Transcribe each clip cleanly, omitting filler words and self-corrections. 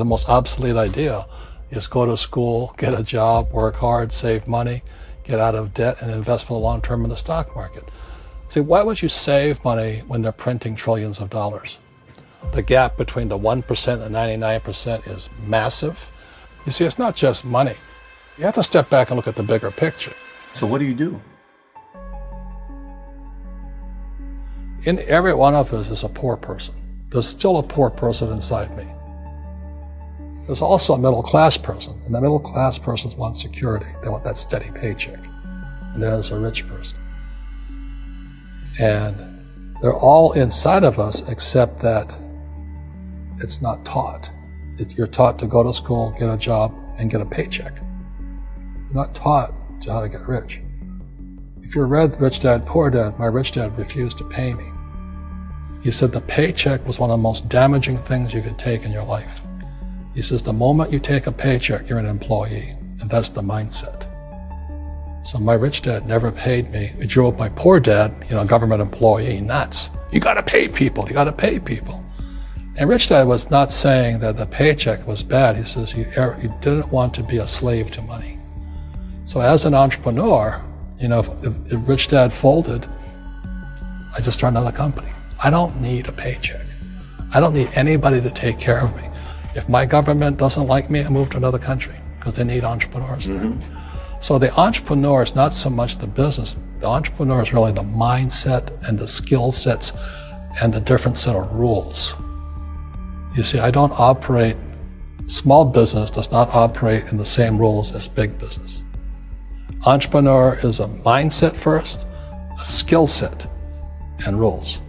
The most obsolete idea is go to school, get a job, work hard, save money, get out of debt, and invest for the long term in the stock market. See, why would you save money when they're printing trillions of dollars? The gap between the 1% and 99% is massive. You see, it's not just money. You have to step back and look at the bigger picture. So what do you do? In every one of us is a poor person. There's still a poor person inside me. There's also a middle class person, and the middle class person wants security. They want that steady paycheck. And there's a rich person. And they're all inside of us, except that it's not taught. You're taught to go to school, get a job, and get a paycheck. You're not taught to how to get rich. If you read Rich Dad, Poor Dad, my rich dad refused to pay me. He said the paycheck was one of the most damaging things you could take in your life. He says the moment you take a paycheck, you're an employee, and that's the mindset. So my rich dad never paid me. He drove my poor dad, government employee, nuts. You gotta pay people, you gotta pay people. And Rich Dad was not saying that the paycheck was bad. He says you didn't want to be a slave to money. So as an entrepreneur, if Rich Dad folded, I just started another company. I don't need a paycheck. I don't need anybody to take care of me. If my government doesn't like me, I move to another country because they need entrepreneurs there. So the entrepreneur is not so much the business. The entrepreneur is really the mindset and the skill sets and the different set of rules. You see, I don't operate, small business does not operate in the same rules as big business. Entrepreneur is a mindset first, a skill set, and rules.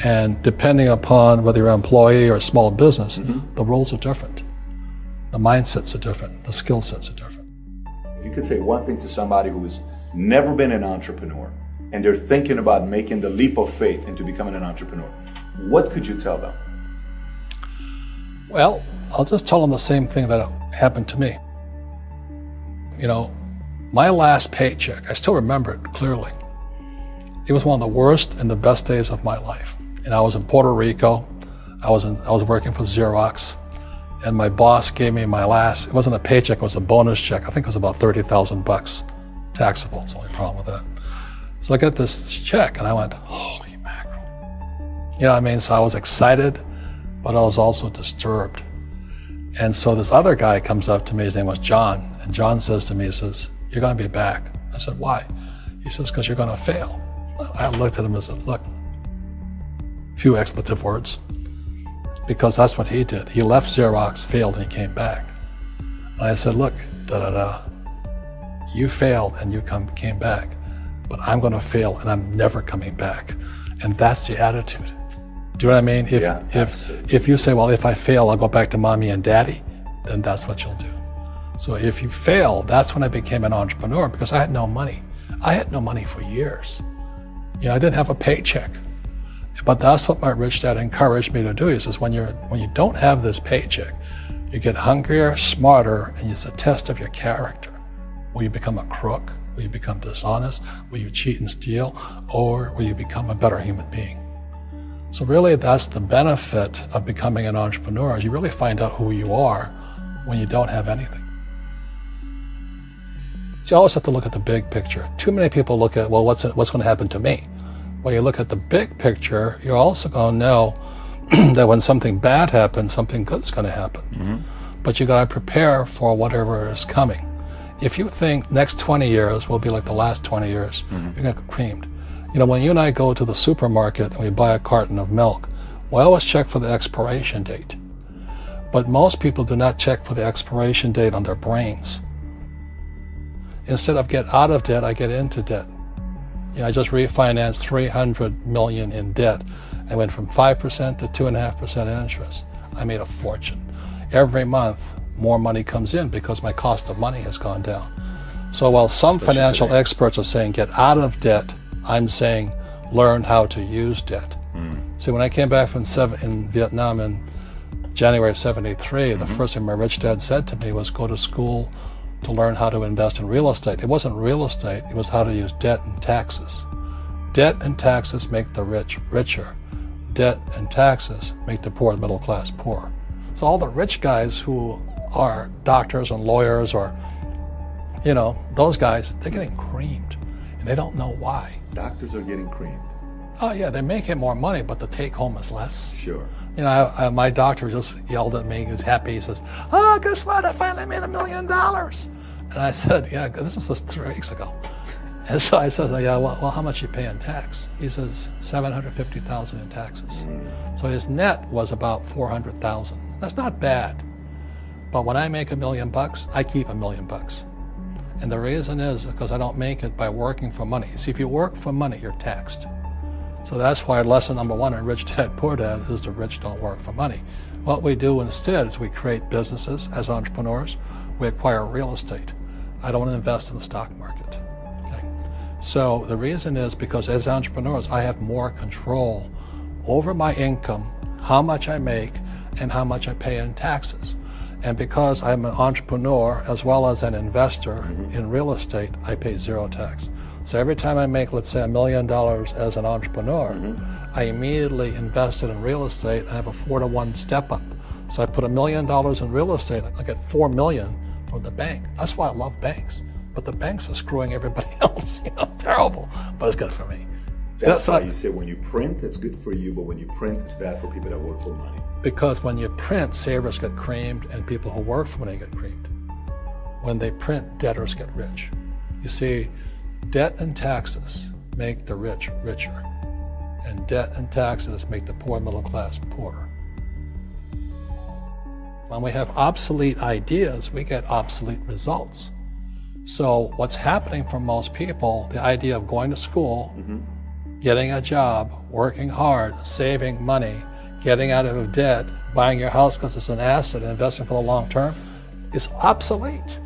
And depending upon whether you're an employee or a small business, the rules are different. The mindsets are different, the skill sets are different. If you could say one thing to somebody who's never been an entrepreneur and they're thinking about making the leap of faith into becoming an entrepreneur, what could you tell them? Well, I'll just tell them the same thing that happened to me. My last paycheck, I still remember it clearly. It was one of the worst and the best days of my life. And I was in Puerto Rico. I was working for Xerox, and my boss gave me my last, it wasn't a paycheck, it was a bonus check. I think it was about $30,000 taxable. It's the only problem with that. So I got this check and I went, holy mackerel. So I was excited, but I was also disturbed. And so this other guy comes up to me, his name was John, and John says to me, he says, you're gonna be back. I said, why? He says, because you're gonna fail. I looked at him and said, look, few expletive words, because that's what he did. He left Xerox, failed, and he came back. And I said, look, you failed and you came back, but I'm gonna fail and I'm never coming back. And that's the attitude. Do you know what I mean? If you say, well, if I fail, I'll go back to mommy and daddy, then that's what you'll do. So if you fail, that's when I became an entrepreneur, because I had no money. I had no money for years. I didn't have a paycheck. But that's what my rich dad encouraged me to do. He says, when you don't have this paycheck, you get hungrier, smarter, and it's a test of your character. Will you become a crook? Will you become dishonest? Will you cheat and steal? Or will you become a better human being? So really, that's the benefit of becoming an entrepreneur, is you really find out who you are when you don't have anything. So you always have to look at the big picture. Too many people look at, well, what's going to happen to me? When you look at the big picture, you're also going to know that when something bad happens, something good's going to happen. But you got to prepare for whatever is coming. If you think next 20 years will be like the last 20 years, you're going to get creamed. When you and I go to the supermarket and we buy a carton of milk, we always check for the expiration date. But most people do not check for the expiration date on their brains. Instead of get out of debt, I get into debt. I just refinanced $300 million in debt. I went from 5% to 2.5% interest. I made a fortune. Every month, more money comes in because my cost of money has gone down. So while some financial experts are saying get out of debt, I'm saying learn how to use debt. See, when I came back from in Vietnam in January of '73, the first thing my rich dad said to me was go to school to learn how to invest in real estate. It wasn't real estate, it was how to use debt and taxes. Debt and taxes make the rich richer. Debt and taxes make the poor, the middle class, poor. So all the rich guys who are doctors and lawyers or, those guys, they're getting creamed and they don't know why. Doctors are getting creamed. Oh yeah, they make it more money, but the take home is less. Sure. My doctor just yelled at me. He was happy. He says, "Oh, guess what? I finally made $1 million." And I said, "Yeah, this was just 3 weeks ago." And so I said, "Yeah, well, how much you pay in tax?" He says, $750,000 in taxes. So his net was about $400,000. That's not bad. But when I make $1 million, I keep $1 million. And the reason is because I don't make it by working for money. See, if you work for money, you're taxed. So that's why lesson number 1 in Rich Dad, Poor Dad is the rich don't work for money. What we do instead is we create businesses as entrepreneurs. We acquire real estate. I don't invest in the stock market. Okay? So the reason is because as entrepreneurs, I have more control over my income, how much I make, and how much I pay in taxes. And because I'm an entrepreneur as well as an investor in real estate, I pay 0 tax. So every time I make, let's say, $1 million as an entrepreneur, I immediately invested in real estate and I have a 4-to-1 step up. So I put $1 million in real estate, I get $4 million from the bank. That's why I love banks. But the banks are screwing everybody else, terrible, but it's good for me. That's why you say when you print, it's good for you, but when you print, it's bad for people that work for money. Because when you print, savers get creamed and people who work for money get creamed. When they print, debtors get rich. You see, debt and taxes make the rich richer, and debt and taxes make the poor middle class poorer. When we have obsolete ideas, we get obsolete results. So what's happening for most people, the idea of going to school, getting a job, working hard, saving money, getting out of debt, buying your house because it's an asset, and investing for the long term, is obsolete.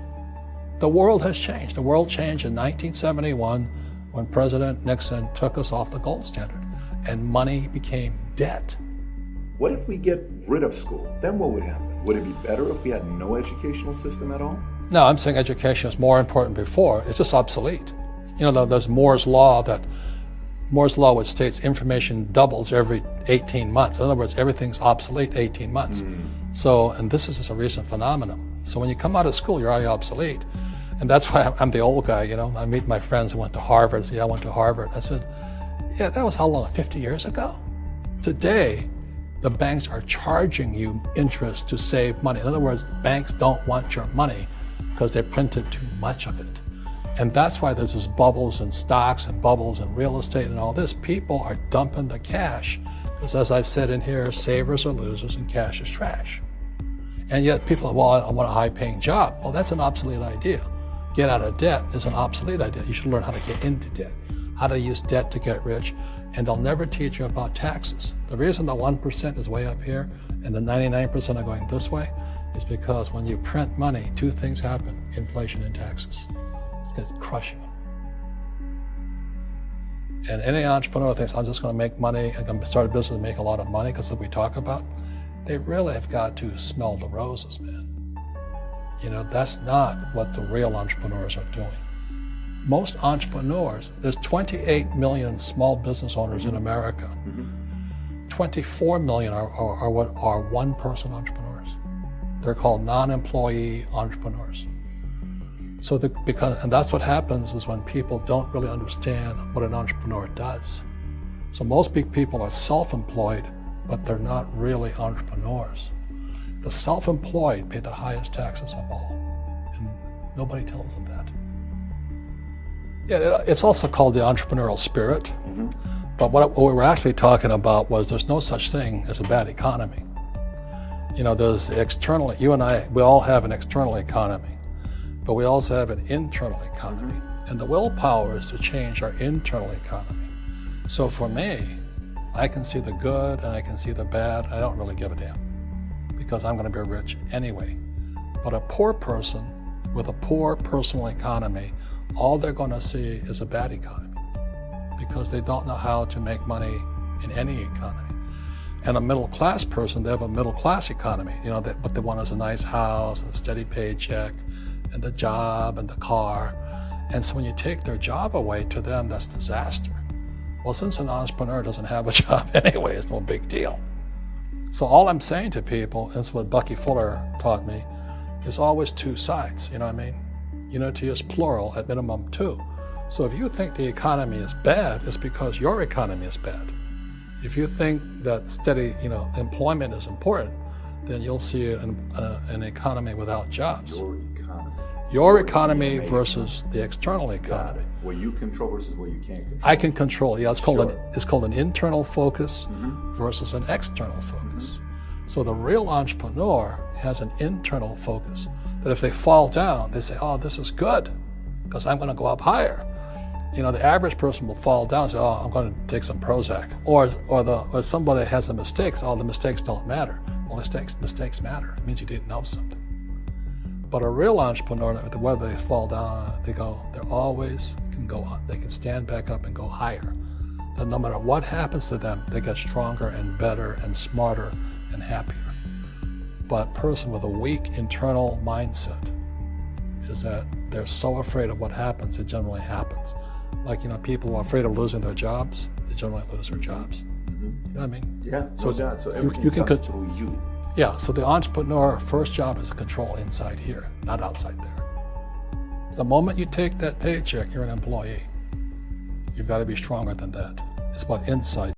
The world has changed. The world changed in 1971 when President Nixon took us off the gold standard and money became debt. What if we get rid of school? Then what would happen? Would it be better if we had no educational system at all? No, I'm saying education is more important before. It's just obsolete. There's Moore's Law which states information doubles every 18 months. In other words, everything's obsolete 18 months. So, and this is just a recent phenomenon. So when you come out of school, you're already obsolete. And that's why I'm the old guy, I meet my friends who went to Harvard. I went to Harvard. I said, yeah, that was how long, 50 years ago? Today, the banks are charging you interest to save money. In other words, banks don't want your money because they printed too much of it. And that's why there's this bubbles in stocks and bubbles in real estate and all this. People are dumping the cash because, as I said in here, savers are losers and cash is trash. And yet people are, well, I want a high-paying job. Well, that's an obsolete idea. Get out of debt is an obsolete idea. You should learn how to get into debt, how to use debt to get rich, and they'll never teach you about taxes. The reason the 1% is way up here and the 99% are going this way is because when you print money, 2 things happen: inflation and taxes. It's crushing them. And any entrepreneur thinks, I'm just going to make money, I'm going to start a business and make a lot of money because of what we talk about. They really have got to smell the roses, man. That's not what the real entrepreneurs are doing. Most entrepreneurs, there's 28 million small business owners in America. 24 million are what are one-person entrepreneurs. They're called non-employee entrepreneurs. So and that's what happens is when people don't really understand what an entrepreneur does. So most big people are self-employed, but they're not really entrepreneurs. The self-employed pay the highest taxes of all, and nobody tells them that. Yeah, it's also called the entrepreneurial spirit, but what we were actually talking about was there's no such thing as a bad economy. There's external, you and I, we all have an external economy, but we also have an internal economy, and the willpower is to change our internal economy. So for me, I can see the good and I can see the bad. I don't really give a damn because I'm going to be rich anyway. But a poor person with a poor personal economy, all they're going to see is a bad economy because they don't know how to make money in any economy. And a middle class person, they have a middle class economy. What they want is a nice house and a steady paycheck and the job and the car. And so when you take their job away, to them, that's disaster. Well, since an entrepreneur doesn't have a job anyway, it's no big deal. So all I'm saying to people, and it's what Bucky Fuller taught me, is always two sides, you know what I mean? Unity is plural, at minimum two. So if you think the economy is bad, it's because your economy is bad. If you think that steady, employment is important, then you'll see an economy without jobs. Your economy versus the external economy. What you control versus what you can't control. I can control. Yeah, it's called an internal focus versus an external focus. So the real entrepreneur has an internal focus. That if they fall down, they say, "Oh, this is good, because I'm going to go up higher." The average person will fall down and say, "Oh, I'm going to take some Prozac," or somebody has a mistake. So, "Oh, the mistakes don't matter." Well, mistakes matter. It means you didn't know something. But a real entrepreneur, whether they fall down, they always can go up. They can stand back up and go higher. And no matter what happens to them, they get stronger and better and smarter and happier. But a person with a weak internal mindset is that they're so afraid of what happens, it generally happens. Like, people who are afraid of losing their jobs, they generally lose their jobs. You know what I mean? Yeah, so everything you can comes through you. Yeah, so the entrepreneur first job is to control inside here, not outside there. The moment you take that paycheck, you're an employee. You've got to be stronger than that. It's about inside.